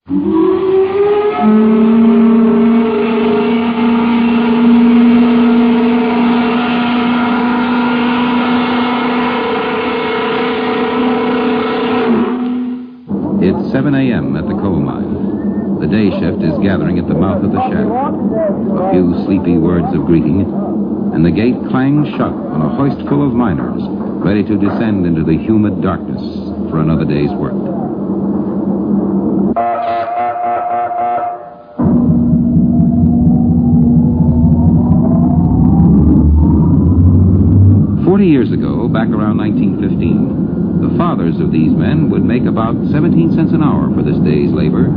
It's 7 a.m. at the coal mine. The day shift is gathering at the mouth of the shaft. A few sleepy words of greeting, and the gate clangs shut on a hoist full of miners, ready to descend into the humid darkness for another day's work. Years ago, back around 1915, the fathers of these men would make about 17 cents an hour for this day's labor.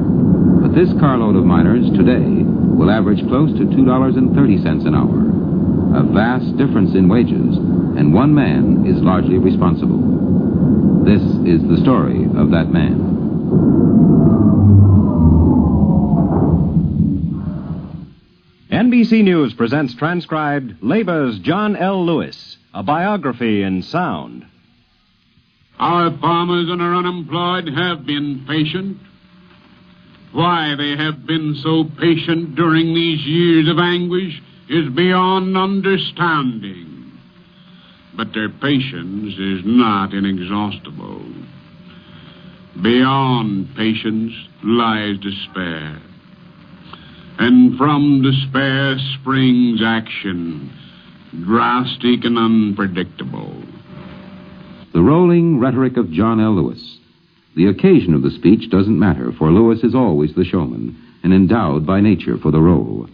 But this carload of miners today will average close to $2.30 an hour. A vast difference in wages, and one man is largely responsible. This is the story of that man. NBC News presents transcribed Labor's John L. Lewis, a biography in sound. Our farmers and our unemployed have been patient. Why they have been so patient during these years of anguish is beyond understanding. But their patience is not inexhaustible. Beyond patience lies despair. And from despair springs action, drastic and unpredictable. The rolling rhetoric of John L. Lewis. The occasion of the speech doesn't matter, for Lewis is always the showman, and endowed by nature for the role.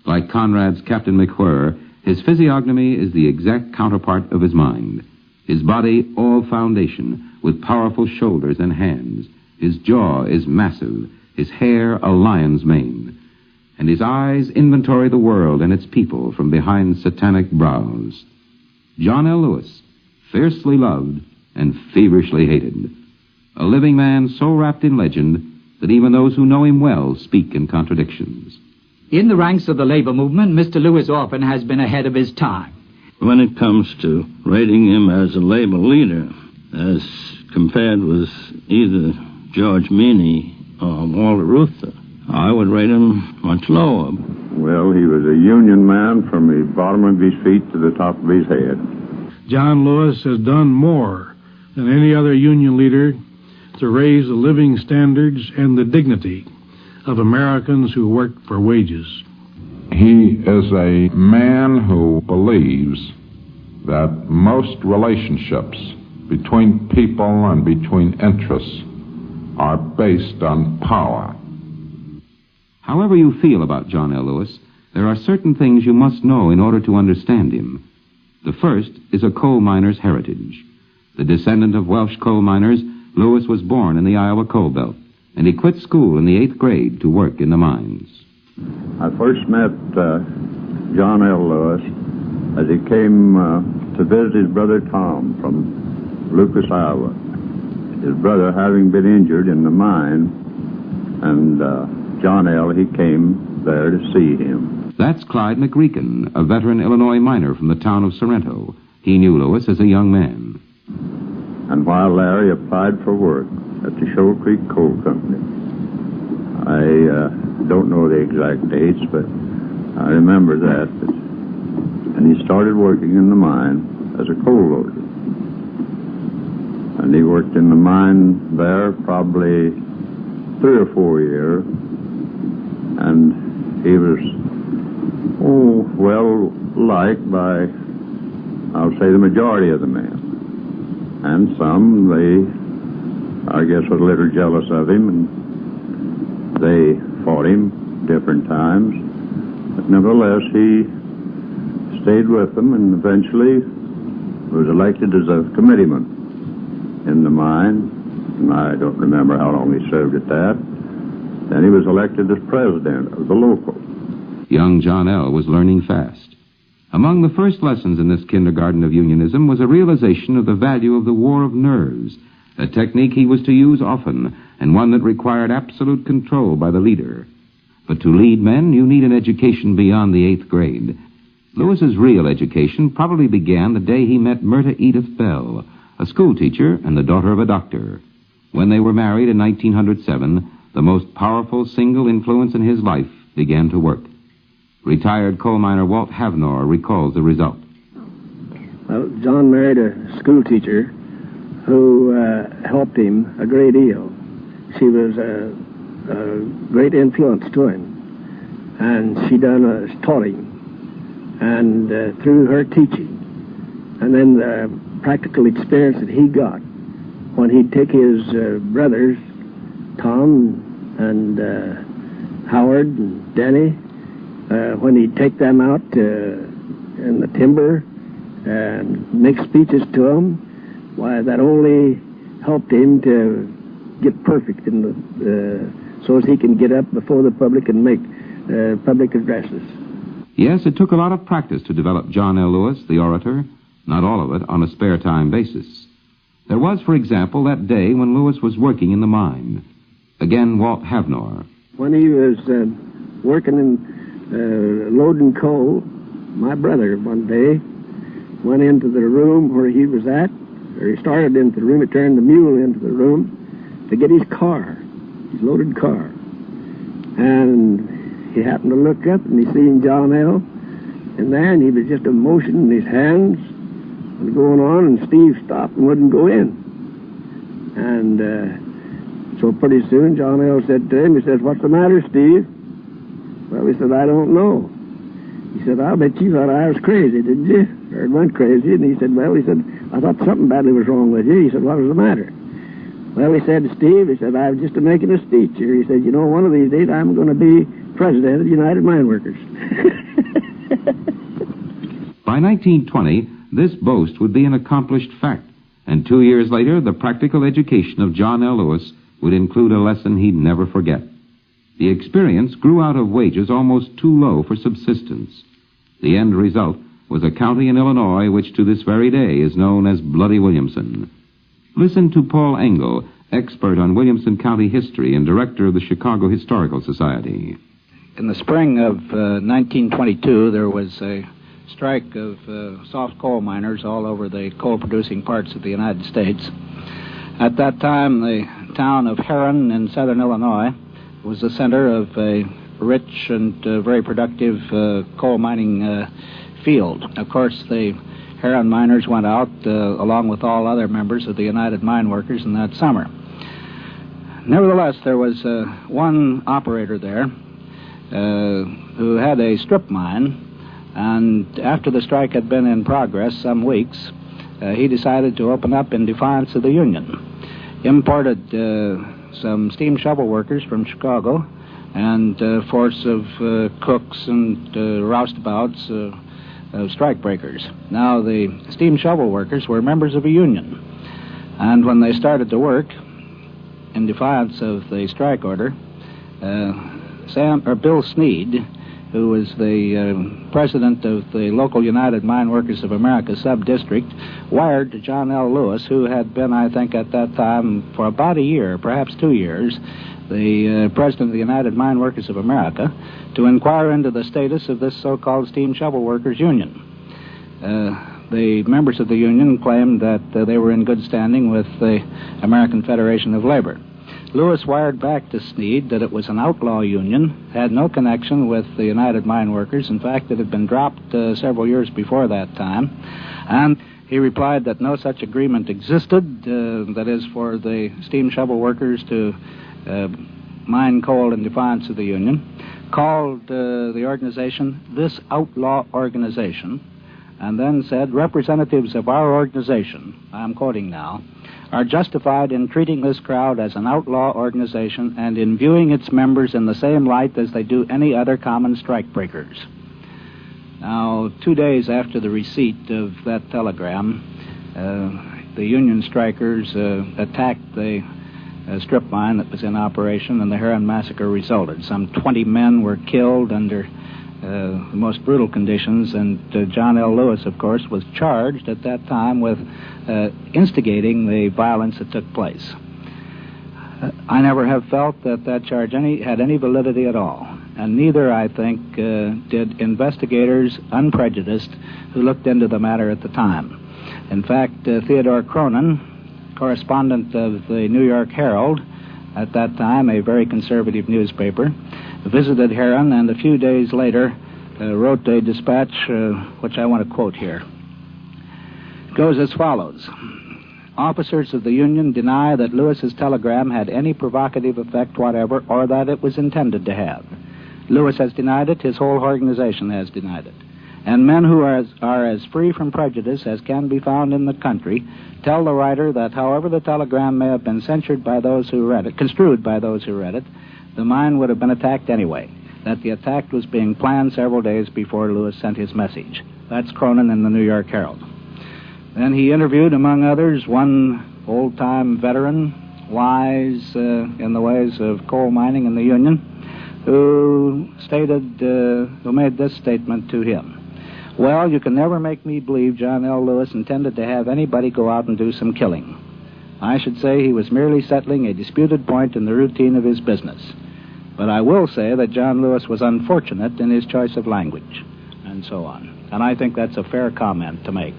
Like Conrad's Captain McWhirr, his physiognomy is the exact counterpart of his mind. His body all foundation, with powerful shoulders and hands. His jaw is massive, his hair a lion's mane. And his eyes inventory the world and its people from behind satanic brows. John L. Lewis, fiercely loved and feverishly hated. A living man so wrapped in legend that even those who know him well speak in contradictions. In the ranks of the labor movement, Mr. Lewis often has been ahead of his time. When it comes to rating him as a labor leader, as compared with either George Meany or Walter Reuther, I would rate him much lower. Well, he was a union man from the bottom of his feet to the top of his head. John Lewis has done more than any other union leader to raise the living standards and the dignity of Americans who work for wages. He is a man who believes that most relationships between people and between interests are based on power. However you feel about John L. Lewis, there are certain things you must know in order to understand him. The first is a coal miner's heritage. The descendant of Welsh coal miners, Lewis was born in the Iowa coal belt, and he quit school in the 8th grade to work in the mines. I first met John L. Lewis as he came to visit his brother Tom from Lucas, Iowa. His brother having been injured in the mine, and John L., he came there to see him. That's Clyde McReacon, a veteran Illinois miner from the town of Sorrento. He knew Lewis as a young man. And while Larry applied for work at the Shoal Creek Coal Company, I don't know the exact dates, but I remember that. And he started working in the mine as a coal loader. And he worked in the mine there probably 3 or 4 years. And he was, well liked by, I'll say, the majority of the men. And some, they, I guess, were a little jealous of him, and they fought him different times. But nevertheless, he stayed with them and eventually was elected as a committeeman in the mine. And I don't remember how long he served at that. Then he was elected as president of the local. Young John L. was learning fast. Among the first lessons in this kindergarten of unionism was a realization of the value of the war of nerves, a technique he was to use often, and one that required absolute control by the leader. But to lead men, you need an education beyond the 8th grade. Lewis's real education probably began the day he met Myrta Edith Bell, a schoolteacher and the daughter of a doctor. When they were married in 1907, the most powerful single influence in his life began to work. Retired coal miner Walt Havnor recalls the result. Well, John married a school teacher who helped him a great deal. She was a great influence to him, and she taught him, and through her teaching, and then the practical experience that he got when he'd take his brothers, Tom and Howard and Denny, when he'd take them out in the timber and make speeches to them, why, that only helped him to get perfect in the, so as he can get up before the public and make public addresses. Yes, it took a lot of practice to develop John L. Lewis, the orator, not all of it on a spare-time basis. There was, for example, that day when Lewis was working in the mine. Again, Walt Havnor. When he was working in loading coal, my brother one day went into the room where he was at, or he started into the room, he turned the mule into the room to get his car, his loaded car. And he happened to look up and he seen John L. in there, and he was just a motion in his hands and going on, and Steve stopped and wouldn't go in. And so pretty soon John L. said to him, he says, "What's the matter, Steve?" Well, he said, "I don't know." He said, "I'll bet you thought I was crazy, didn't you? Or went crazy." And he said, "Well," he said, "I thought something badly was wrong with you." He said, "What was the matter?" Well, he said, "Steve," he said, "I was just making a speech here." He said, "You know, one of these days I'm going to be president of the United Mine Workers." By 1920, this boast would be an accomplished fact, and 2 years later, the practical education of John L. Lewis would include a lesson he'd never forget. The experience grew out of wages almost too low for subsistence. The end result was a county in Illinois which to this very day is known as Bloody Williamson. Listen to Paul Engel, expert on Williamson County history and director of the Chicago Historical Society. In the spring of 1922, there was a strike of soft coal miners all over the coal-producing parts of the United States. At that time, the town of Heron in southern Illinois was the center of a rich and very productive coal mining field. Of course, the Heron miners went out along with all other members of the United Mine Workers in that summer. Nevertheless, there was one operator there who had a strip mine, and after the strike had been in progress some weeks, he decided to open up in defiance of the union. Imported some steam shovel workers from Chicago and a force of cooks and roustabouts, strike breakers. Now, the steam shovel workers were members of a union, and when they started to work in defiance of the strike order, Bill Sneed, who was the president of the local United Mine Workers of America sub-district, wired to John L. Lewis, who had been, I think, at that time, for about a year, perhaps 2 years, the president of the United Mine Workers of America, to inquire into the status of this so-called Steam Shovel Workers Union. The members of the union claimed that they were in good standing with the American Federation of Labor. Lewis wired back to Sneed that it was an outlaw union, had no connection with the United Mine Workers. In fact, it had been dropped several years before that time. And he replied that no such agreement existed, that is, for the steam shovel workers to mine coal in defiance of the union, called the organization this outlaw organization, and then said, "Representatives of our organization," I'm quoting now, "are justified in treating this crowd as an outlaw organization and in viewing its members in the same light as they do any other common strike breakers." Now, 2 days after the receipt of that telegram, the union strikers attacked the strip mine that was in operation, and the Heron Massacre resulted. Some 20 men were killed under the most brutal conditions, and John L. Lewis, of course, was charged at that time with instigating the violence that took place. I never have felt that that charge had any validity at all, and neither, I think, did investigators unprejudiced who looked into the matter at the time. In fact, Theodore Cronin, correspondent of the New York Herald, at that time a very conservative newspaper, visited Heron, and a few days later wrote a dispatch which I want to quote here. It goes as follows. Officers of the Union deny that Lewis's telegram had any provocative effect whatever, or that it was intended to have. Lewis has denied it. His whole organization has denied it. And men who are as free from prejudice as can be found in the country tell the writer that however the telegram may have been censured by those who read it, construed by those who read it, the mine would have been attacked anyway, that the attack was being planned several days before Lewis sent his message. That's Cronin in the New York Herald. Then he interviewed, among others, one old-time veteran, wise in the ways of coal mining in the Union, who made this statement to him. Well, you can never make me believe John L. Lewis intended to have anybody go out and do some killing. I should say he was merely settling a disputed point in the routine of his business. But I will say that John Lewis was unfortunate in his choice of language, and so on. And I think that's a fair comment to make.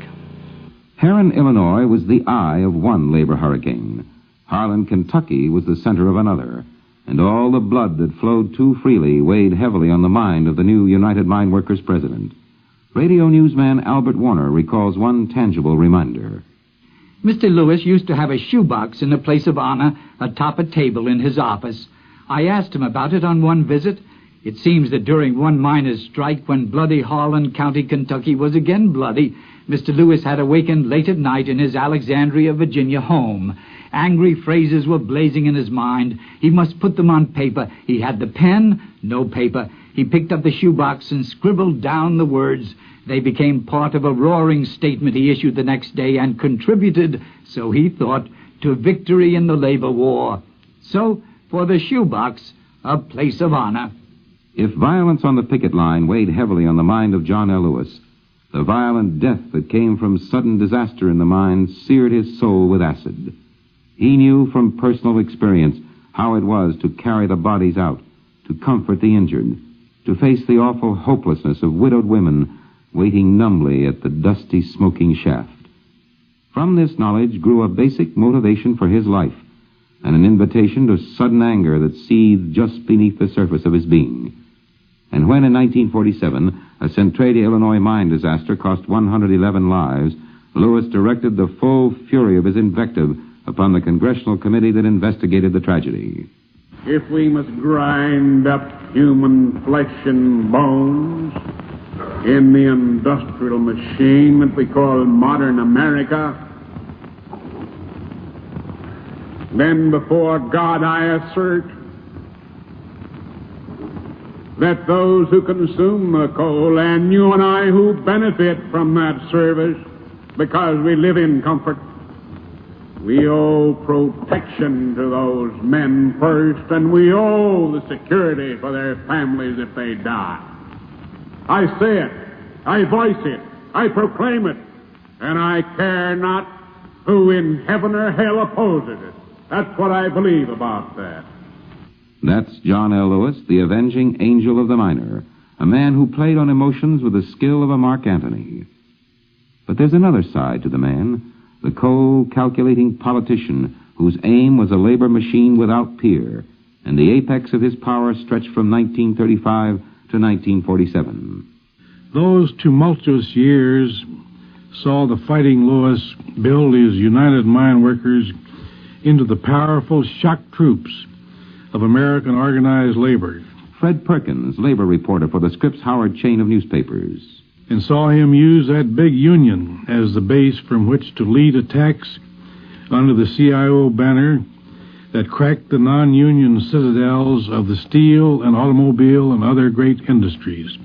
Heron, Illinois was the eye of one labor hurricane. Harlan, Kentucky was the center of another. And all the blood that flowed too freely weighed heavily on the mind of the new United Mine Workers president. Radio newsman Albert Warner recalls one tangible reminder. Mr. Lewis used to have a shoebox in a place of honor atop a table in his office. I asked him about it on one visit. It seems that during one miners' strike, when bloody Harlan County, Kentucky was again bloody, Mr. Lewis had awakened late at night in his Alexandria, Virginia home. Angry phrases were blazing in his mind. He must put them on paper. He had the pen, no paper. He picked up the shoebox and scribbled down the words. They became part of a roaring statement he issued the next day and contributed, so he thought, to victory in the labor war. So, for the shoebox, a place of honor. If violence on the picket line weighed heavily on the mind of John L. Lewis, the violent death that came from sudden disaster in the mine seared his soul with acid. He knew from personal experience how it was to carry the bodies out, to comfort the injured, to face the awful hopelessness of widowed women waiting numbly at the dusty, smoking shaft. From this knowledge grew a basic motivation for his life and an invitation to sudden anger that seethed just beneath the surface of his being. And when in 1947 a Centralia, Illinois mine disaster cost 111 lives, Lewis directed the full fury of his invective upon the congressional committee that investigated the tragedy. If we must grind up human flesh and bones in the industrial machine that we call modern America, then before God I assert that those who consume the coal, and you and I who benefit from that service because we live in comfort, we owe protection to those men first, and we owe the security for their families if they die. I say it, I voice it, I proclaim it, and I care not who in heaven or hell opposes it. That's what I believe about that. That's John L. Lewis, the avenging angel of the miner, a man who played on emotions with the skill of a Mark Antony. But there's another side to the man, the cold, calculating politician whose aim was a labor machine without peer, and the apex of his power stretched from 1935 to 1947. Those tumultuous years saw the Fighting Lewis build his United Mine Workers into the powerful shock troops of American organized labor. Fred Perkins, labor reporter for the Scripps Howard chain of newspapers. And saw him use that big union as the base from which to lead attacks under the CIO banner that cracked the non-union citadels of the steel and automobile and other great industries.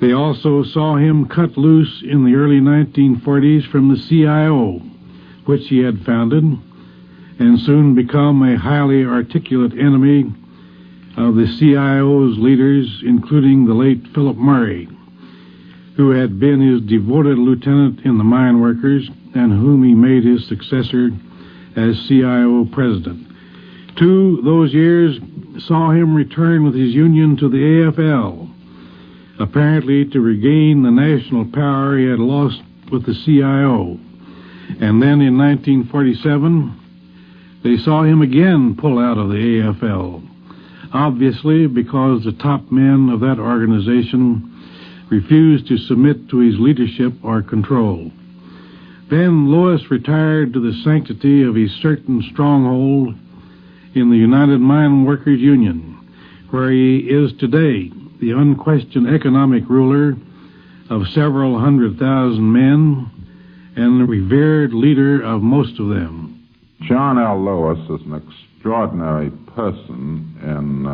They also saw him cut loose in the early 1940s from the CIO, which he had founded, and soon become a highly articulate enemy of the CIO's leaders, including the late Philip Murray, who had been his devoted lieutenant in the mine workers and whom he made his successor as CIO president. Those years saw him return with his union to the AFL, apparently to regain the national power he had lost with the CIO. And then in 1947, they saw him again pull out of the AFL, obviously because the top men of that organization refused to submit to his leadership or control. Then Lewis retired to the sanctity of his certain stronghold in the United Mine Workers Union, where he is today the unquestioned economic ruler of several 100,000 men and the revered leader of most of them. John L. Lewis is an extraordinary person in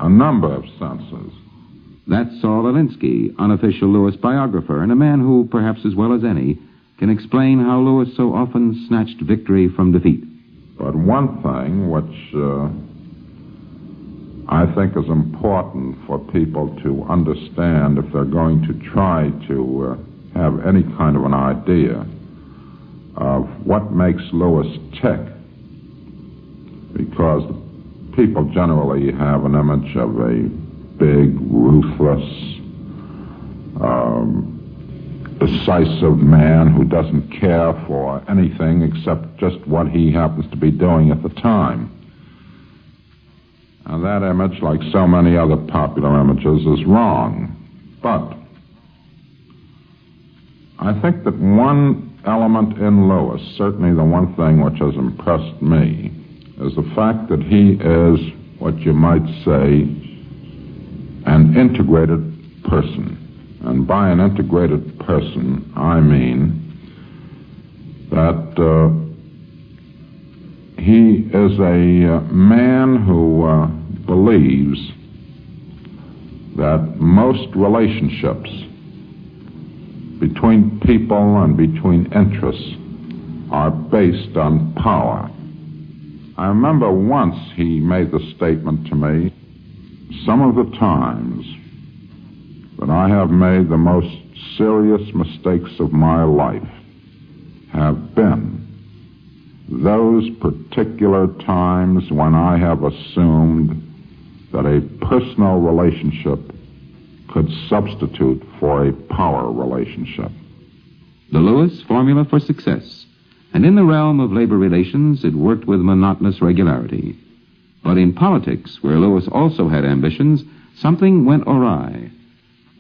a number of senses. That's Saul Alinsky, unofficial Lewis biographer, and a man who, perhaps as well as any, can explain how Lewis so often snatched victory from defeat. But one thing which I think is important for people to understand if they're going to try to have any kind of an idea of what makes Lewis tick, because people generally have an image of a big, ruthless, decisive man who doesn't care for anything except just what he happens to be doing at the time. And that image, like so many other popular images, is wrong. But I think that one element in Lewis, certainly the one thing which has impressed me, is the fact that he is what you might say an integrated person. And by an integrated person, I mean that he is a man who believes that most relationships between people and between interests are based on power. I remember once he made the statement to me, some of the times that I have made the most serious mistakes of my life have been those particular times when I have assumed that a personal relationship could substitute for a power relationship. The Lewis formula for success. And in the realm of labor relations, it worked with monotonous regularity. But in politics, where Lewis also had ambitions, something went awry.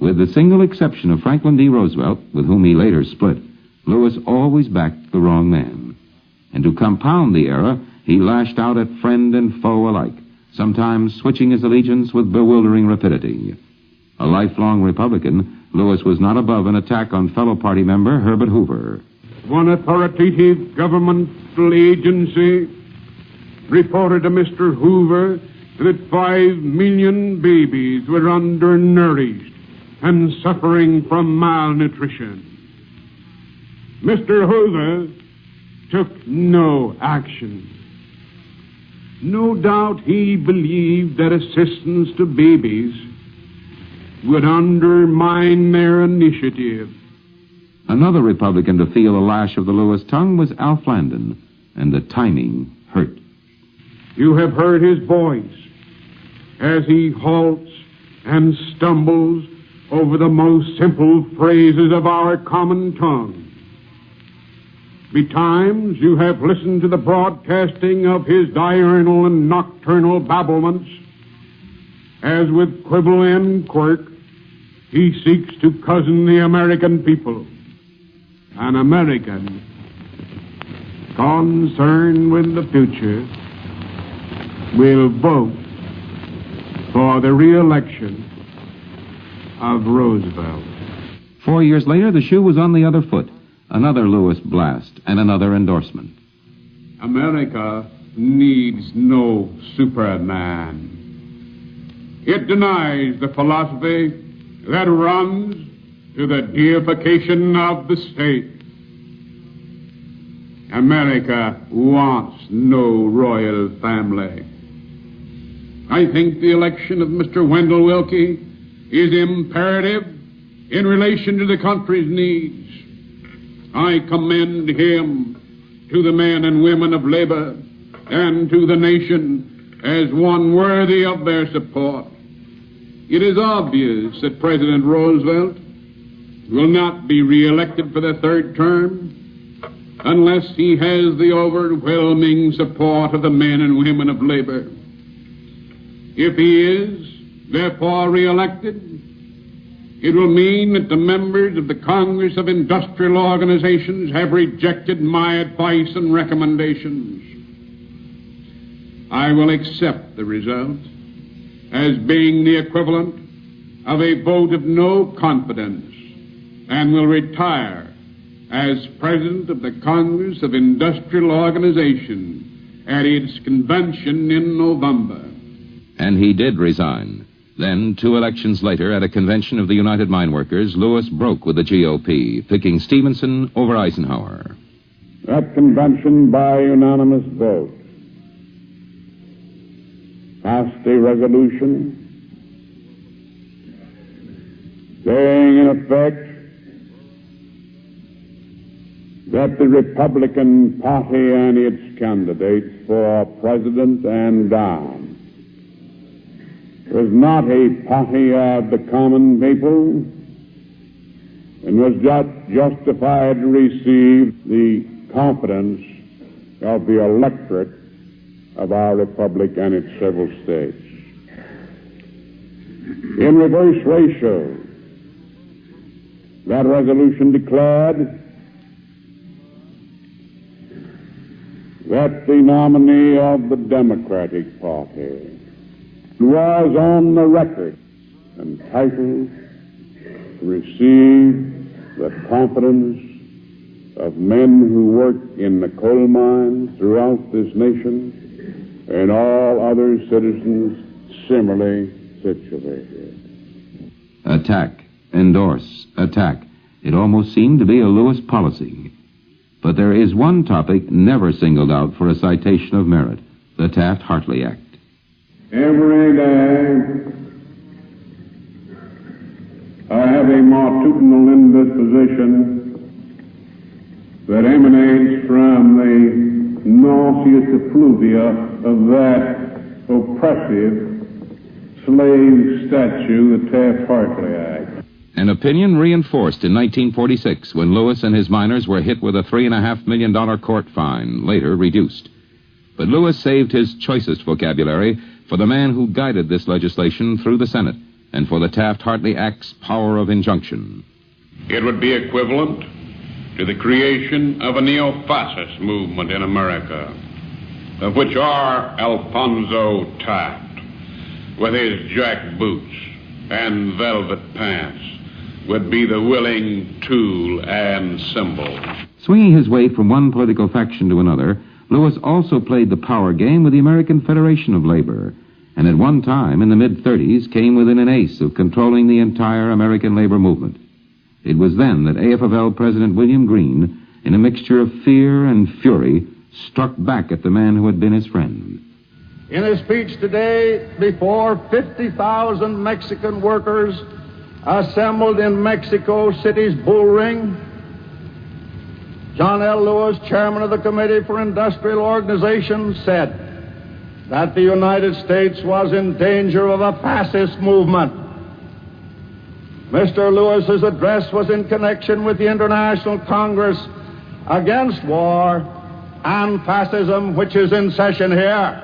With the single exception of Franklin D. Roosevelt, with whom he later split, Lewis always backed the wrong man. And to compound the error, he lashed out at friend and foe alike, sometimes switching his allegiance with bewildering rapidity. A lifelong Republican, Lewis was not above an attack on fellow party member Herbert Hoover. One authoritative governmental agency reported to Mr. Hoover that 5 million babies were undernourished and suffering from malnutrition. Mr. Hoover took no action. No doubt he believed that assistance to babies would undermine their initiative. Another Republican to feel the lash of the Lewis tongue was Alf Landon, and the timing hurt. You have heard his voice as he halts and stumbles over the most simple phrases of our common tongue. Betimes you have listened to the broadcasting of his diurnal and nocturnal babblements, as with quibble and quirk he seeks to cozen the American people. An American concerned with the future will vote for the re-election of Roosevelt. 4 years later, the shoe was on the other foot. Another Lewis blast and another endorsement. America needs no Superman. It denies the philosophy that runs to the deification of the state. America wants no royal family. I think the election of Mr. Wendell Willkie is imperative in relation to the country's needs. I commend him to the men and women of labor and to the nation as one worthy of their support. It is obvious that President Roosevelt will not be re-elected for the third term. unless he has the overwhelming support of the men and women of labor. If he is, therefore, re-elected, it will mean that the members of the Congress of Industrial Organizations have rejected my advice and recommendations. I will accept the result as being the equivalent of a vote of no confidence and will retire as President of the Congress of Industrial Organization at its convention in November. And he did resign. Then, 2 elections later, at a convention of the United Mine Workers, Lewis broke with the GOP, picking Stevenson over Eisenhower. That convention, by unanimous vote, passed a resolution saying, in effect, that the Republican Party and its candidates for president and down was not a party of the common people and was justified to receive the confidence of the electorate of our republic and its several states. In reverse ratio, that resolution declared that the nominee of the Democratic Party was on the record entitled to receive the confidence of men who work in the coal mines throughout this nation and all other citizens similarly situated. Attack, endorse, attack. It almost seemed to be a Lewis policy. But there is one topic never singled out for a citation of merit, the Taft-Hartley Act. Every day, I have a matutinal indisposition that emanates from the nauseous effluvia of that oppressive slave statute, the Taft-Hartley Act. An opinion reinforced in 1946 when Lewis and his miners were hit with a $3.5 million court fine, later reduced. But Lewis saved his choicest vocabulary for the man who guided this legislation through the Senate and for the Taft-Hartley Act's power of injunction. It would be equivalent to the creation of a neo-fascist movement in America, of which our Alphonso Taft, with his jack boots and velvet pants, would be the willing tool and symbol. Swinging his way from one political faction to another, Lewis also played the power game with the American Federation of Labor, and at one time, in the mid-30s, came within an ace of controlling the entire American labor movement. It was then that AFL President William Greene, in a mixture of fear and fury, struck back at the man who had been his friend. In his speech today before 50,000 Mexican workers assembled in Mexico City's Bull Ring, John L. Lewis, chairman of the Committee for Industrial Organization, said that the United States was in danger of a fascist movement. Mr. Lewis's address was in connection with the International Congress Against War and Fascism, which is in session here.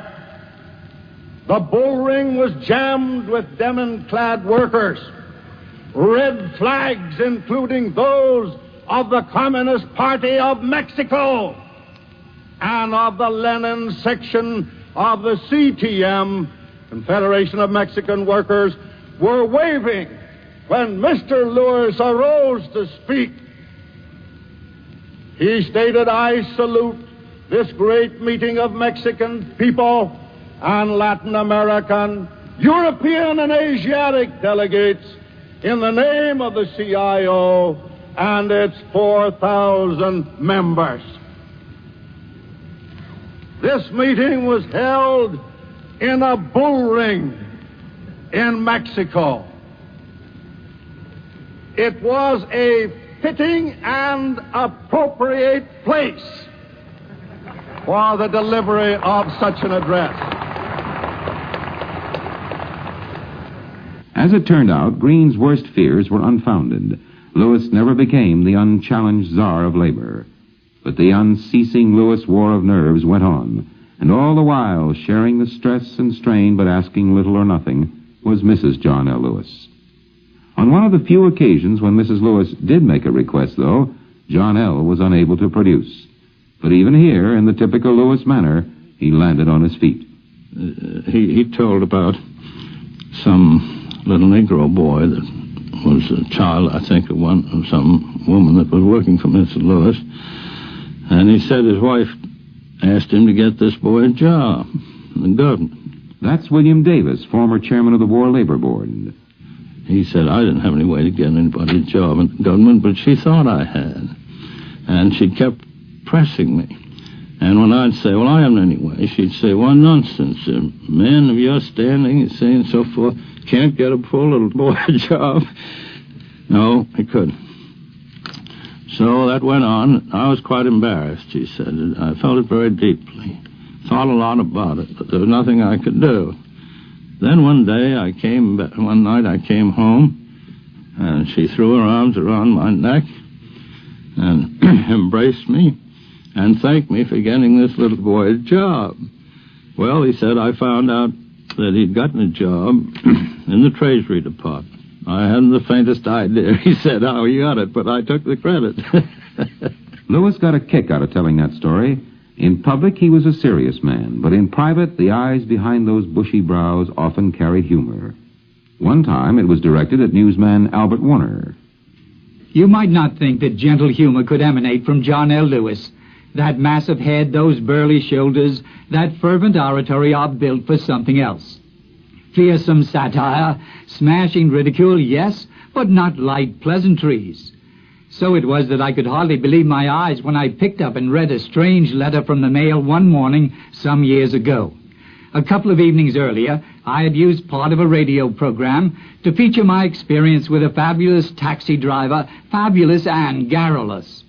The Bull Ring was jammed with denim-clad workers. Red flags, including those of the Communist Party of Mexico and of the Lenin section of the CTM, Confederation of Mexican Workers, were waving when Mr. Lewis arose to speak. He stated, "I salute this great meeting of Mexican people and Latin American, European, and Asiatic delegates in the name of the CIO and its 4,000 members. This meeting was held in a bull ring in Mexico. It was a fitting and appropriate place for the delivery of such an address." As it turned out, Greene's worst fears were unfounded. Lewis never became the unchallenged czar of labor. But the unceasing Lewis war of nerves went on, and all the while sharing the stress and strain but asking little or nothing was Mrs. John L. Lewis. On one of the few occasions when Mrs. Lewis did make a request, though, John L. was unable to produce. But even here, in the typical Lewis manner, he landed on his feet. He told about some little Negro boy that was a child, I think, of some woman that was working for Mr. Lewis. And he said his wife asked him to get this boy a job in the government. That's William Davis, former chairman of the War Labor Board. He said, I didn't have any way to get anybody a job in the government, but she thought I had. And she kept pressing me. And when I'd say, well, I haven't any way, she'd say, well, nonsense. A man of your standing, you say, and so forth, can't get a poor little boy a job. No, he couldn't. So that went on. I was quite embarrassed, she said. I felt it very deeply. Thought a lot about it, but there was nothing I could do. Then one night I came home, and she threw her arms around my neck and embraced me and thanked me for getting this little boy a job. Well, he said, I found out that he'd gotten a job in the Treasury Department. I hadn't the faintest idea, he said, how he got it, but I took the credit. Lewis got a kick out of telling that story. In public, he was a serious man, but in private, the eyes behind those bushy brows often carried humor. One time, it was directed at newsman Albert Warner. You might not think that gentle humor could emanate from John L. Lewis. That massive head, those burly shoulders, that fervent oratory are built for something else. Fearsome satire, smashing ridicule, yes, but not light pleasantries. So it was that I could hardly believe my eyes when I picked up and read a strange letter from the mail one morning some years ago. A couple of evenings earlier, I had used part of a radio program to feature my experience with a fabulous taxi driver, fabulous and garrulous.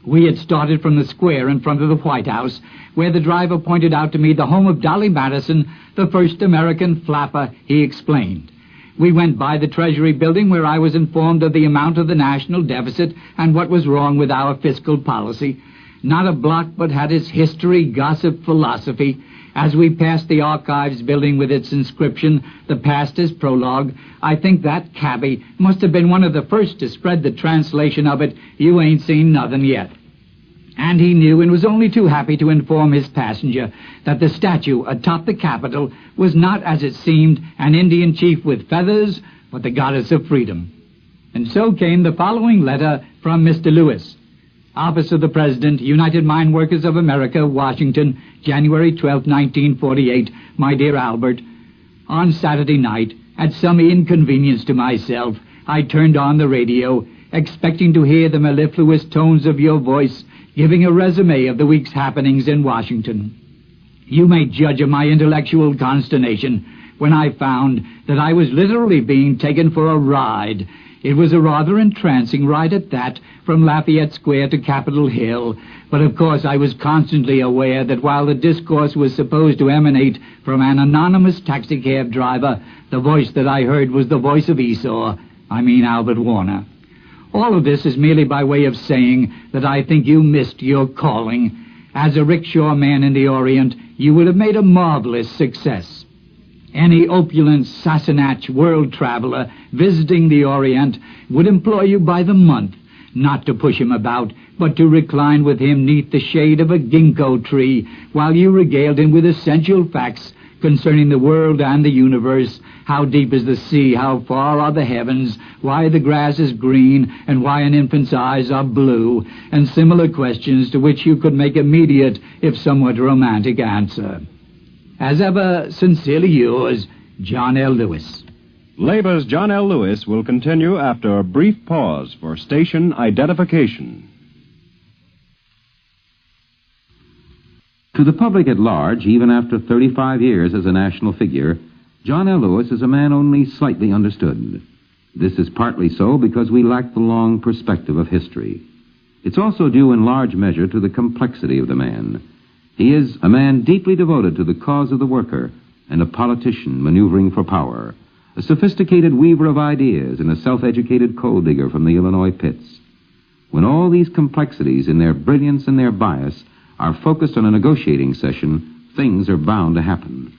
We had started from the square in front of the White House, where the driver pointed out to me the home of Dolly Madison, the first American flapper, he explained. We went by the Treasury building, where I was informed of the amount of the national deficit and what was wrong with our fiscal policy. Not a block but had its history, gossip, philosophy. As we passed the Archives building with its inscription, "The Past is Prologue," I think that cabbie must have been one of the first to spread the translation of it, "You ain't seen nothing yet." And he knew and was only too happy to inform his passenger that the statue atop the Capitol was not, as it seemed, an Indian chief with feathers, but the goddess of freedom. And so came the following letter from Mr. Lewis. Office of the President, United Mine Workers of America, Washington, January 12, 1948. My dear Albert, on Saturday night, at some inconvenience to myself, I turned on the radio, expecting to hear the mellifluous tones of your voice giving a resume of the week's happenings in Washington. You may judge of my intellectual consternation when I found that I was literally being taken for a ride. It was a rather entrancing ride at that, from Lafayette Square to Capitol Hill, but of course I was constantly aware that while the discourse was supposed to emanate from an anonymous taxicab driver, the voice that I heard was the voice of Esau, Albert Warner. All of this is merely by way of saying that I think you missed your calling. As a rickshaw man in the Orient, you would have made a marvelous success. Any opulent Sassenach world traveler visiting the Orient would employ you by the month, not to push him about, but to recline with him neath the shade of a ginkgo tree, while you regaled him with essential facts concerning the world and the universe. How deep is the sea? How far are the heavens? Why the grass is green, and why an infant's eyes are blue, and similar questions to which you could make immediate, if somewhat romantic, answer. As ever, sincerely yours, John L. Lewis. Labor's John L. Lewis will continue after a brief pause for station identification. To the public at large, even after 35 years as a national figure, John L. Lewis is a man only slightly understood. This is partly so because we lack the long perspective of history. It's also due in large measure to the complexity of the man. He is a man deeply devoted to the cause of the worker and a politician maneuvering for power, a sophisticated weaver of ideas and a self-educated coal digger from the Illinois pits. When all these complexities in their brilliance and their bias are focused on a negotiating session, things are bound to happen.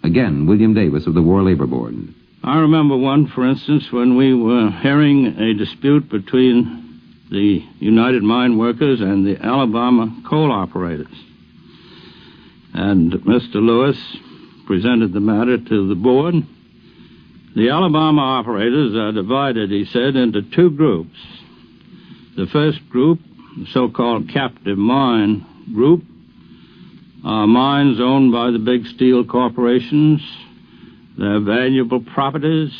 Again, William Davis of the War Labor Board. I remember one, for instance, when we were hearing a dispute between the United Mine Workers and the Alabama coal operators. And Mr. Lewis presented the matter to the board. The Alabama operators are divided, he said, into two groups. The first group, the so-called captive mine group, are mines owned by the big steel corporations. They're valuable properties.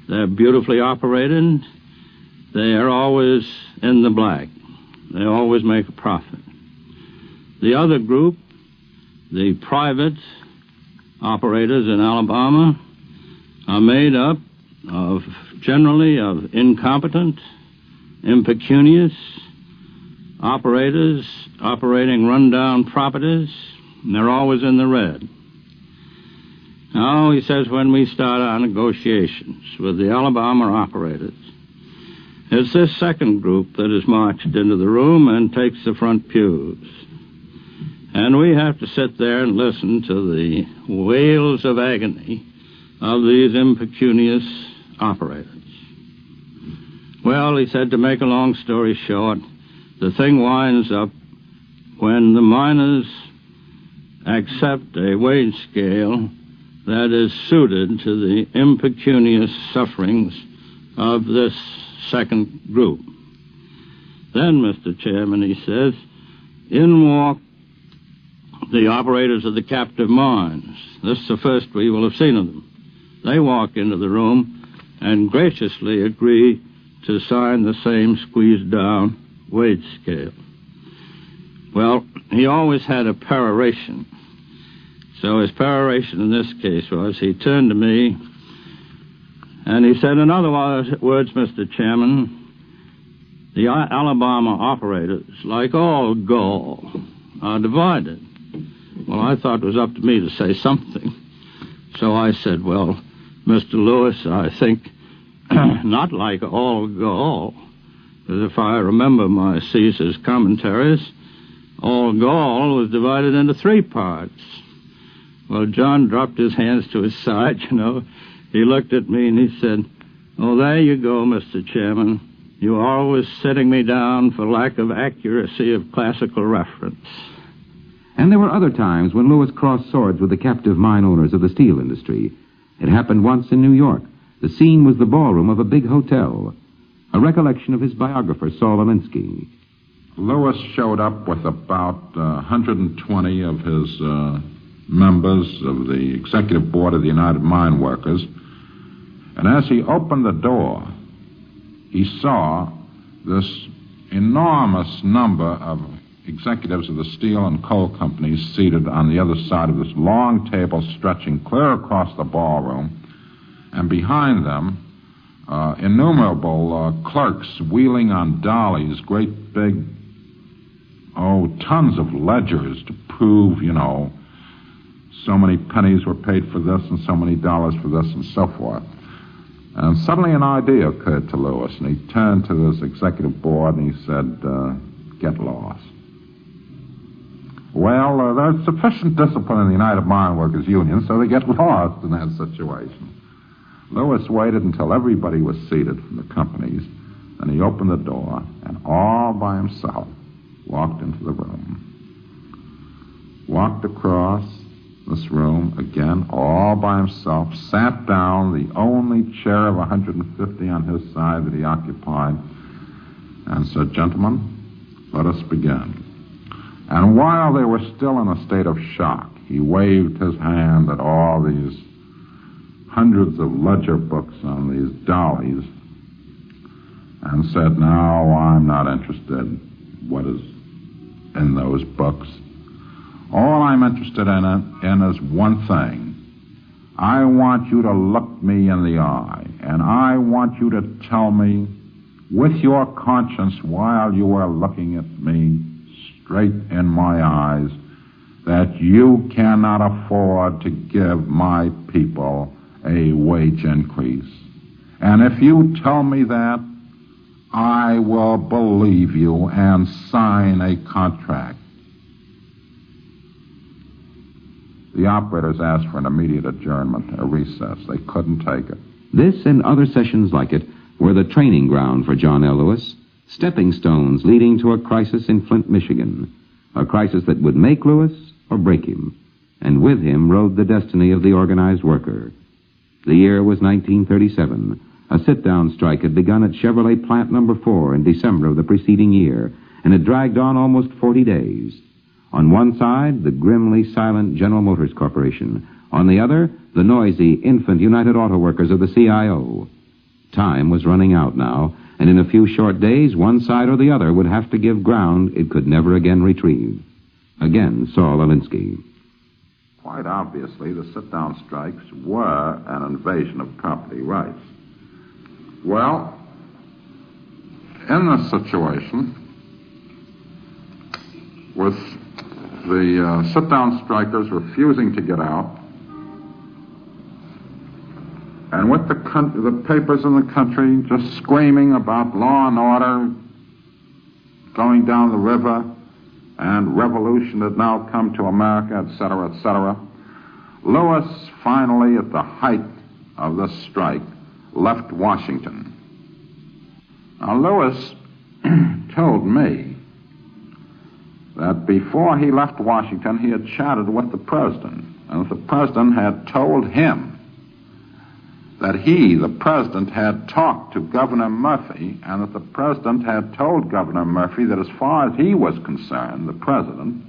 They're beautifully operated. They are always in the black. They always make a profit. The other group, the private operators in Alabama, are made up of generally of incompetent, impecunious operators operating run-down properties, and they're always in the red. Now, he says, when we start our negotiations with the Alabama operators, it's this second group that is marched into the room and takes the front pews. And we have to sit there and listen to the wails of agony of these impecunious operators. Well, he said, to make a long story short, the thing winds up when the miners accept a wage scale that is suited to the impecunious sufferings of this second group. Then, Mr. Chairman, he says, in walk the operators of the captive mines. This is the first we will have seen of them. They walk into the room and graciously agree to sign the same squeezed-down wage scale. Well, he always had a peroration. So his peroration in this case was, he turned to me and he said, in other words, Mr. Chairman, the Alabama operators, like all Gaul, are divided. Well, I thought it was up to me to say something. So I said, well, Mr. Lewis, I think not like all Gaul, because if I remember my Caesar's commentaries, all Gaul was divided into three parts. Well, John dropped his hands to his side, you know. He looked at me and he said, oh, there you go, Mr. Chairman. You are always setting me down for lack of accuracy of classical reference. And there were other times when Lewis crossed swords with the captive mine owners of the steel industry. It happened once in New York. The scene was the ballroom of a big hotel. A recollection of his biographer, Saul Alinsky. Lewis showed up with about 120 of his members of the executive board of the United Mine Workers. And as he opened the door, he saw this enormous number of executives of the steel and coal companies seated on the other side of this long table stretching clear across the ballroom. And behind them, innumerable clerks wheeling on dollies, great big, tons of ledgers to prove, you know, so many pennies were paid for this and so many dollars for this and so forth. And suddenly an idea occurred to Lewis, and he turned to this executive board and he said, get lost. Well, there's sufficient discipline in the United Mine Workers Union, so they get lost in that situation. Lewis waited until everybody was seated from the companies, and he opened the door, and all by himself walked into the room. Walked across this room, again, all by himself, sat down, the only chair of 150 on his side that he occupied, and said, gentlemen, let us begin. And while they were still in a state of shock, he waved his hand at all these hundreds of ledger books on these dollies and said, now, I'm not interested what is in those books. All I'm interested in is one thing. I want you to look me in the eye, and I want you to tell me with your conscience while you are looking at me straight in my eyes that you cannot afford to give my people a wage increase. And if you tell me that, I will believe you and sign a contract. The operators asked for an immediate adjournment, a recess. They couldn't take it. This and other sessions like it were the training ground for John L. Lewis, stepping stones leading to a crisis in Flint, Michigan, a crisis that would make Lewis or break him, and with him rode the destiny of the organized worker. The year was 1937. A sit-down strike had begun at Chevrolet Plant No. 4 in December of the preceding year, and had dragged on almost 40 days. On one side, the grimly silent General Motors Corporation. On the other, the noisy infant United Auto Workers of the CIO. Time was running out now, and in a few short days, one side or the other would have to give ground it could never again retrieve. Again, Saul Alinsky. Quite obviously, the sit-down strikes were an invasion of property rights. Well, in this situation, with the sit-down strikers refusing to get out, and with the papers in the country just screaming about law and order going down the river and revolution had now come to America, etc., etc., Lewis finally, at the height of this strike, left Washington. Now, Lewis told me that before he left Washington, he had chatted with the president, and the president had told him that he, the president, had talked to Governor Murphy, and that the president had told Governor Murphy that as far as he was concerned, the president,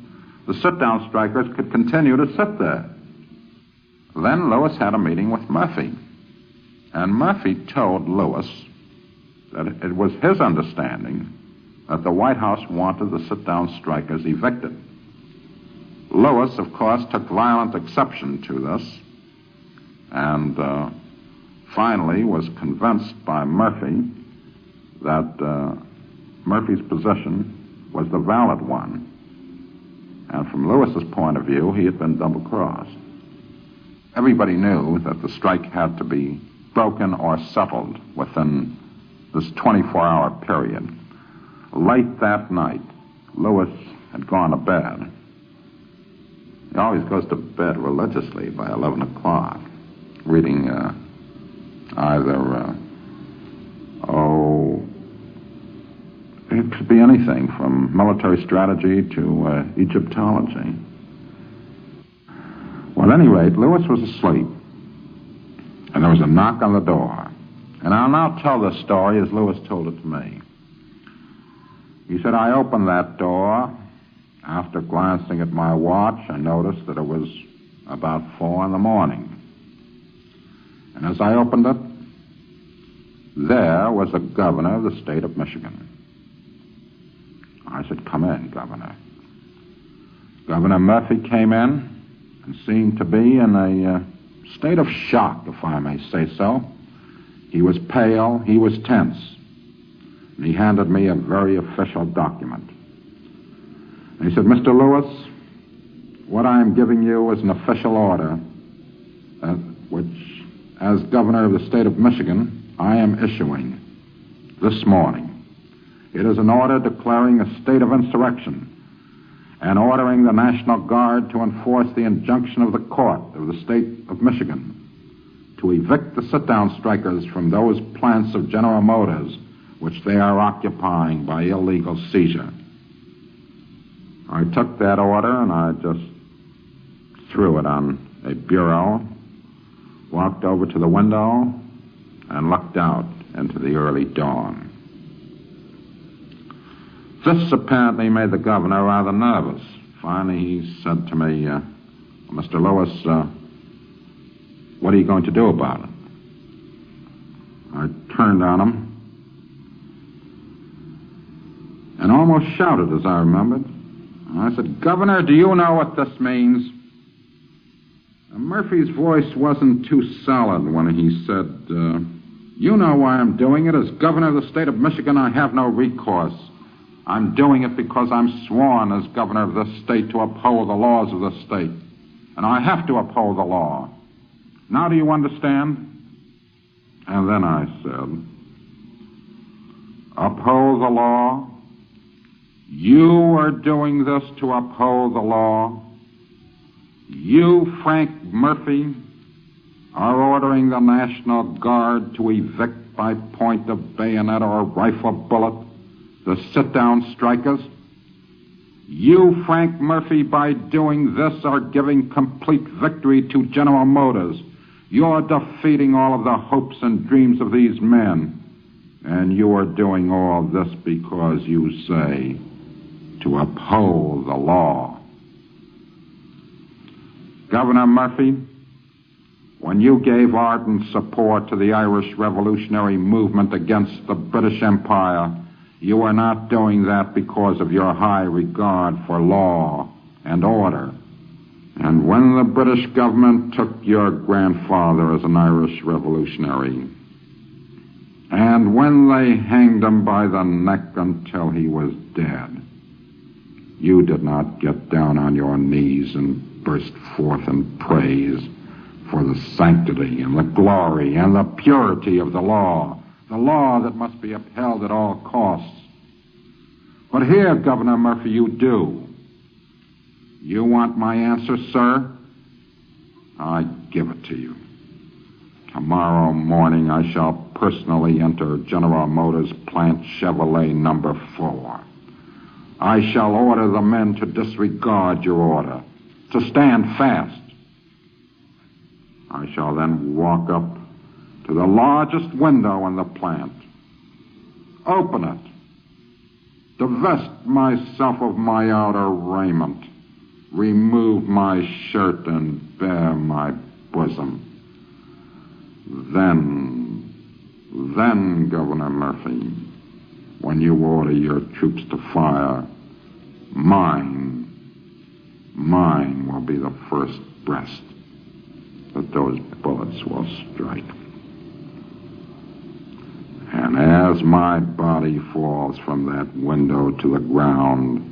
the sit-down strikers could continue to sit there. Then Lewis had a meeting with Murphy, and Murphy told Lewis that it was his understanding that the White House wanted the sit-down strikers evicted. Lewis, of course, took violent exception to this, and finally was convinced by Murphy that Murphy's position was the valid one. And from Lewis's point of view, he had been double-crossed. Everybody knew that the strike had to be broken or settled within this 24-hour period. Late that night, Lewis had gone to bed. He always goes to bed religiously by 11 o'clock, reading it could be anything from military strategy to Egyptology. Well, at any rate, Lewis was asleep, and there was a knock on the door. And I'll now tell this story as Lewis told it to me. He said, I opened that door. After glancing at my watch, I noticed that it was about 4 in the morning. And as I opened it, there was the governor of the state of Michigan. I said, come in, Governor. Governor Murphy came in and seemed to be in a state of shock, if I may say so. He was pale, he was tense, and he handed me a very official document. And he said, Mr. Lewis, what I am giving you is an official order which, as governor of the state of Michigan, I am issuing this morning. It is an order declaring a state of insurrection and ordering the National Guard to enforce the injunction of the court of the state of Michigan to evict the sit-down strikers from those plants of General Motors which they are occupying by illegal seizure. I took that order and I just threw it on a bureau, walked over to the window, and looked out into the early dawn. This apparently made the governor rather nervous. Finally, he said to me, Mr. Lewis, what are you going to do about it? I turned on him and almost shouted, as I remembered. I said, Governor, do you know what this means? And Murphy's voice wasn't too solid when he said, you know why I'm doing it. As governor of the state of Michigan, I have no recourse. I'm doing it because I'm sworn as governor of this state to uphold the laws of this state. And I have to uphold the law. Now do you understand? And then I said, Uphold the law. You are doing this to uphold the law. You, Frank Murphy, are ordering the National Guard to evict by point of bayonet or rifle bullet the sit-down strikers. You, Frank Murphy, by doing this, are giving complete victory to General Motors. You're defeating all of the hopes and dreams of these men. And you are doing all this because you say to uphold the law. Governor Murphy, when you gave ardent support to the Irish revolutionary movement against the British Empire, you were not doing that because of your high regard for law and order. And when the British government took your grandfather as an Irish revolutionary, and when they hanged him by the neck until he was dead, you did not get down on your knees and burst forth in praise for the sanctity and the glory and the purity of the law that must be upheld at all costs. But here, Governor Murphy, you do. You want my answer, sir? I give it to you. Tomorrow morning I shall personally enter General Motors Plant Chevrolet number 4. I shall order the men to disregard your order, to stand fast. I shall then walk up to the largest window in the plant, open it, divest myself of my outer raiment, remove my shirt and bare my bosom. Then, Governor Murphy, when you order your troops to fire, mine will be the first breast that those bullets will strike. And as my body falls from that window to the ground,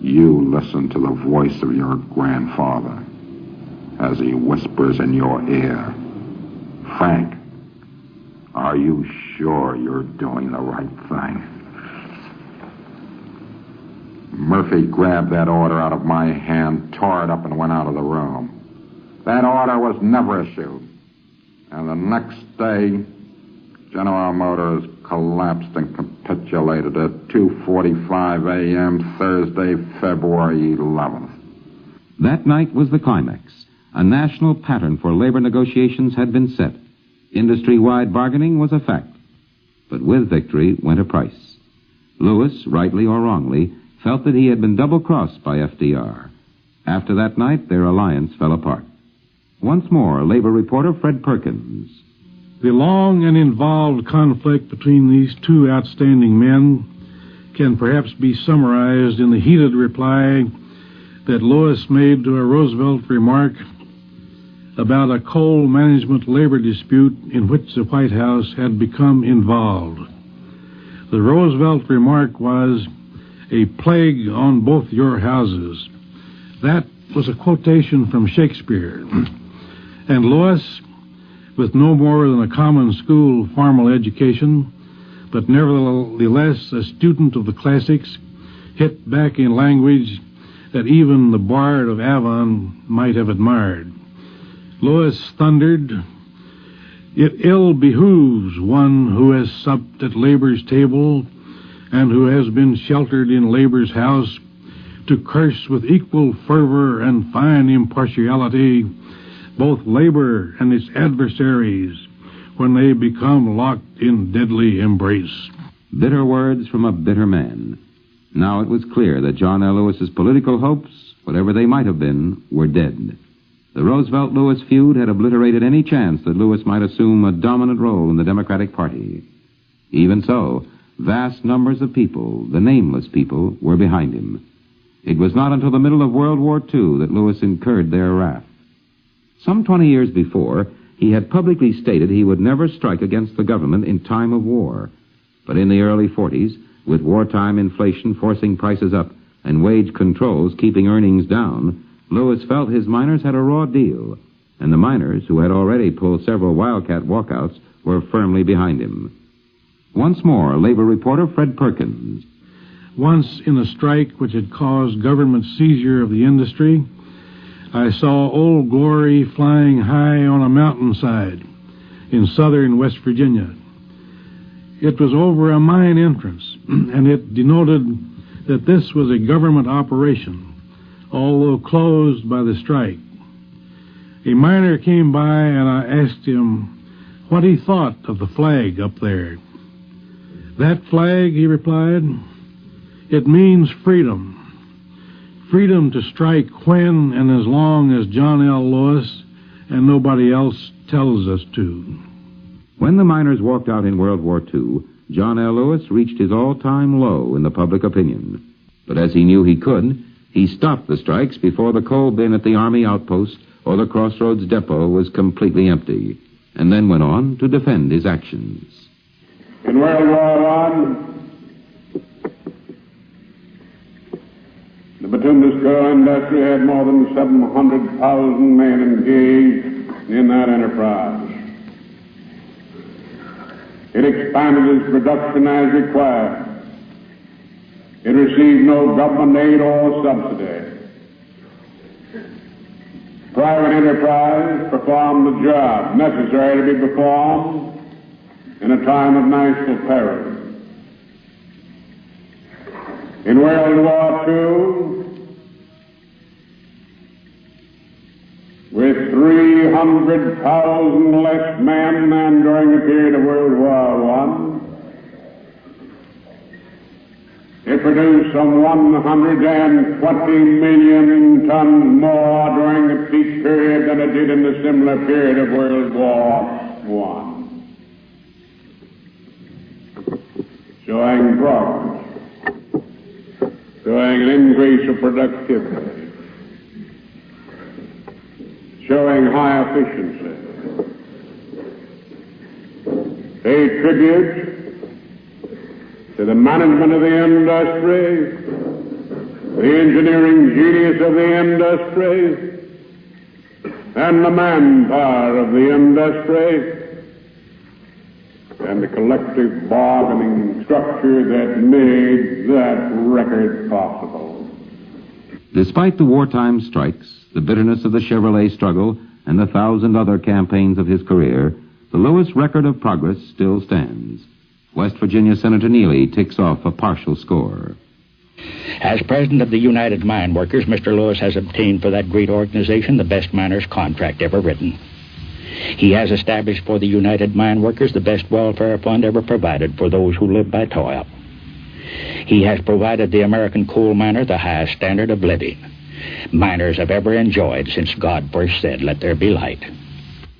you listen to the voice of your grandfather as he whispers in your ear, Frank, are you sure you're doing the right thing? Murphy grabbed that order out of my hand, tore it up, and went out of the room. That order was never issued. And the next day, General Motors collapsed and capitulated at 2:45 a.m. Thursday, February 11th. That night was the climax. A national pattern for labor negotiations had been set. Industry-wide bargaining was a fact. But with victory went a price. Lewis, rightly or wrongly, felt that he had been double-crossed by FDR. After that night, their alliance fell apart. Once more, labor reporter Fred Perkins. The long and involved conflict between these two outstanding men can perhaps be summarized in the heated reply that Lewis made to a Roosevelt remark about a coal management labor dispute in which the White House had become involved. The Roosevelt remark was, "A plague on both your houses." That was a quotation from Shakespeare. And Lewis, with no more than a common school formal education, but nevertheless a student of the classics, hit back in language that even the Bard of Avon might have admired. Lewis thundered, "It ill behooves one who has supped at labor's table and who has been sheltered in labor's house to curse with equal fervor and fine impartiality both labor and its adversaries when they become locked in deadly embrace." Bitter words from a bitter man. Now it was clear that John L. Lewis's political hopes, whatever they might have been, were dead. The Roosevelt-Lewis feud had obliterated any chance that Lewis might assume a dominant role in the Democratic Party. Even so, vast numbers of people, the nameless people, were behind him. It was not until the middle of World War II that Lewis incurred their wrath. Some 20 years before, he had publicly stated he would never strike against the government in time of war. But in the early 40s, with wartime inflation forcing prices up and wage controls keeping earnings down, Lewis felt his miners had a raw deal, and the miners, who had already pulled several wildcat walkouts, were firmly behind him. Once more, labor reporter Fred Perkins. Once in a strike which had caused government seizure of the industry, I saw Old Glory flying high on a mountainside in southern West Virginia. It was over a mine entrance, and it denoted that this was a government operation, although closed by the strike. A miner came by, and I asked him what he thought of the flag up there. That flag, he replied, it means freedom. Freedom to strike when and as long as John L. Lewis and nobody else tells us to. When the miners walked out in World War II, John L. Lewis reached his all-time low in the public opinion. But as he knew he could, he stopped the strikes before the coal bin at the Army outpost or the Crossroads depot was completely empty, and then went on to defend his actions. In World War I, the bituminous coal industry had more than 700,000 men engaged in that enterprise. It expanded its production as required. It received no government aid or subsidy. Private enterprise performed the job necessary to be performed in a time of national peril. In World War II, with 300,000 less men than during the period of World War I, it produced some 120 million tons more during the peak period than it did in the similar period of World War I. Showing progress, showing an increase of productivity, showing high efficiency. A tribute to the management of the industry, the engineering genius of the industry, and the manpower of the industry, and the collective bargaining structure that made that record possible. Despite the wartime strikes, the bitterness of the Chevrolet struggle, and the 1,000 other campaigns of his career, the Lewis record of progress still stands. West Virginia Senator Neely ticks off a partial score. As president of the United Mine Workers, Mr. Lewis has obtained for that great organization the best miners' contract ever written. He has established for the United Mine Workers the best welfare fund ever provided for those who live by toil. He has provided the American coal miner the highest standard of living miners have ever enjoyed since God first said, "Let there be light."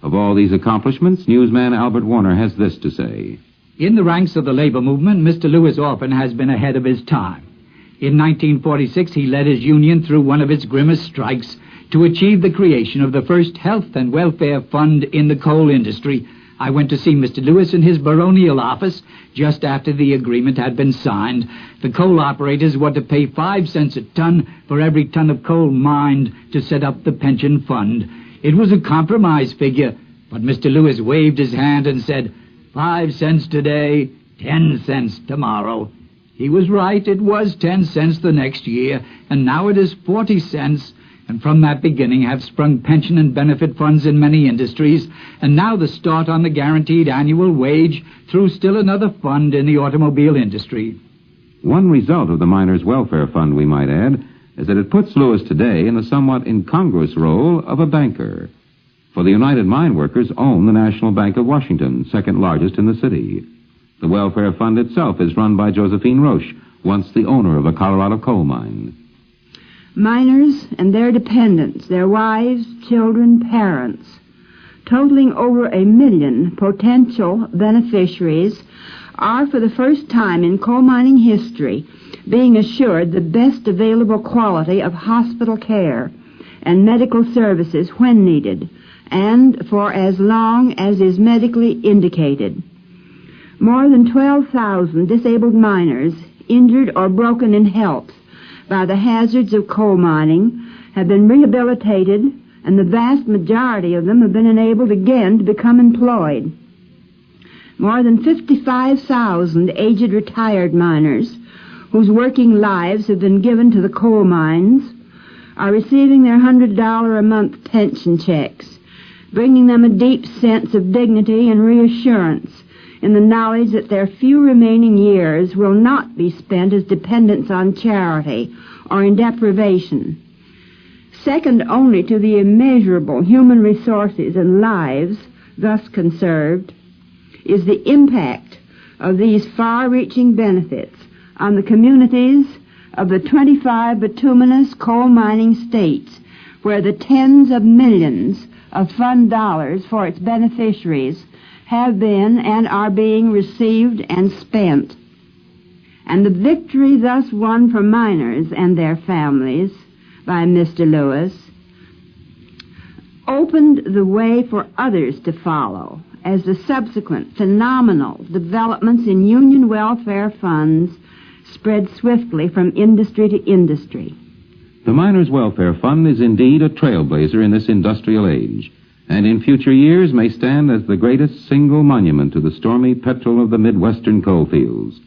Of all these accomplishments, newsman Albert Warner has this to say. In the ranks of the labor movement, Mr. Lewis often has been ahead of his time. In 1946, he led his union through one of its grimmest strikes to achieve the creation of the first health and welfare fund in the coal industry. I went to see Mr. Lewis in his baronial office just after the agreement had been signed. The coal operators were to pay 5 cents a ton for every ton of coal mined to set up the pension fund. It was a compromise figure, but Mr. Lewis waved his hand and said, 5 cents today, 10 cents tomorrow. He was right. It was 10 cents the next year, and now it is 40 cents. And from that beginning have sprung pension and benefit funds in many industries, and now the start on the guaranteed annual wage through still another fund in the automobile industry. One result of the Miners' Welfare Fund, we might add, is that it puts Lewis today in the somewhat incongruous role of a banker. For the United Mine Workers own the National Bank of Washington, second largest in the city. The Welfare Fund itself is run by Josephine Roche, once the owner of a Colorado coal mine. Miners and their dependents, their wives, children, parents, totaling over 1 million potential beneficiaries, are for the first time in coal mining history being assured the best available quality of hospital care and medical services when needed, and for as long as is medically indicated. More than 12,000 disabled miners, injured or broken in health by the hazards of coal mining, have been rehabilitated, and the vast majority of them have been enabled again to become employed. More than 55,000 aged retired miners whose working lives have been given to the coal mines are receiving their $100 a month pension checks, bringing them a deep sense of dignity and reassurance in the knowledge that their few remaining years will not be spent as dependents on charity or in deprivation. Second only to the immeasurable human resources and lives thus conserved is the impact of these far-reaching benefits on the communities of the 25 bituminous coal mining states where the tens of millions of fund dollars for its beneficiaries have been and are being received and spent. And the victory thus won for miners and their families by Mr. Lewis opened the way for others to follow as the subsequent phenomenal developments in union welfare funds spread swiftly from industry to industry. The Miners' Welfare Fund is indeed a trailblazer in this industrial age, and in future years may stand as the greatest single monument to the stormy petrol of the Midwestern coal fields.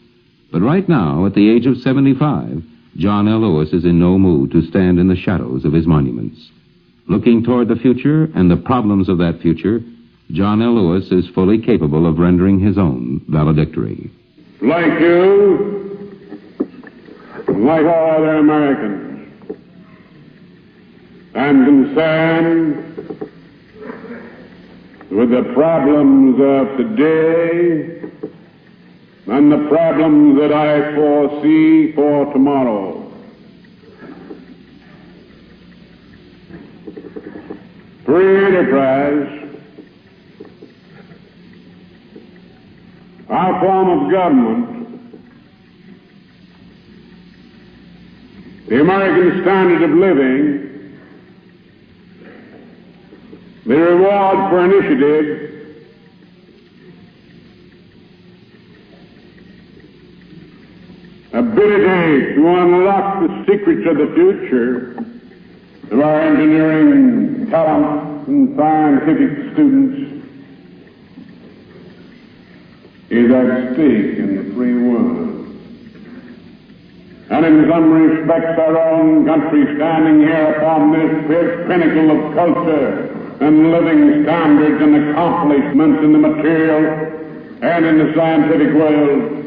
But right now, at the age of 75, John L. Lewis is in no mood to stand in the shadows of his monuments. Looking toward the future and the problems of that future, John L. Lewis is fully capable of rendering his own valedictory. Like you, like all other Americans, I'm concerned with the problems of today and the problems that I foresee for tomorrow. Free enterprise, our form of government, the American standard of living, the reward for initiative, ability to unlock the secrets of the future of our engineering talent and scientific students is at stake in the free world. And in some respects our own country standing here upon this pinnacle of culture and living standards and accomplishments in the material and in the scientific world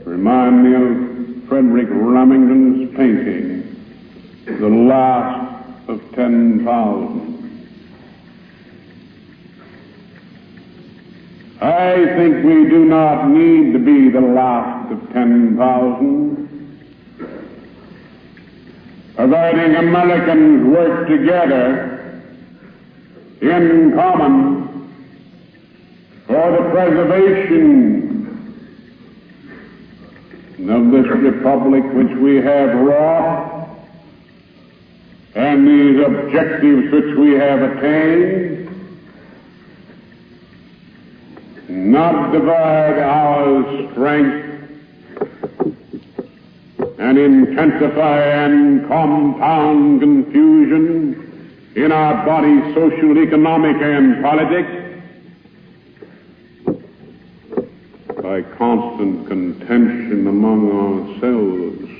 remind me of Frederick Remington's painting, The Last of 10,000. I think we do not need to be the last of 10,000. Providing Americans work together in common for the preservation of this republic which we have wrought and these objectives which we have attained, not divide our strength and intensify and compound confusion in our bodies, social, economic, and politics, by constant contention among ourselves.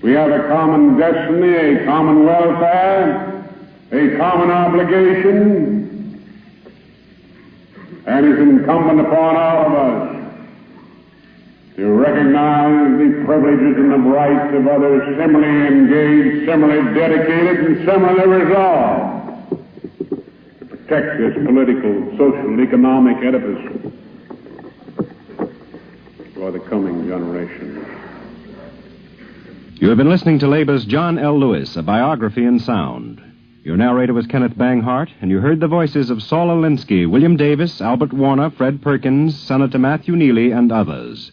We have a common destiny, a common welfare, a common obligation, and it's incumbent upon all of us to recognize the privileges and the rights of others similarly engaged, similarly dedicated, and similarly resolved to protect this political, social, economic edifice for the coming generations. You have been listening to Labor's John L. Lewis, a biography in sound. Your narrator was Kenneth Banghart, and you heard the voices of Saul Alinsky, William Davis, Albert Warner, Fred Perkins, Senator Matthew Neely, and others.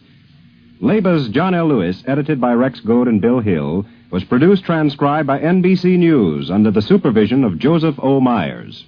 Labor's John L. Lewis, edited by Rex Goad and Bill Hill, was produced, transcribed by NBC News under the supervision of Joseph O. Myers.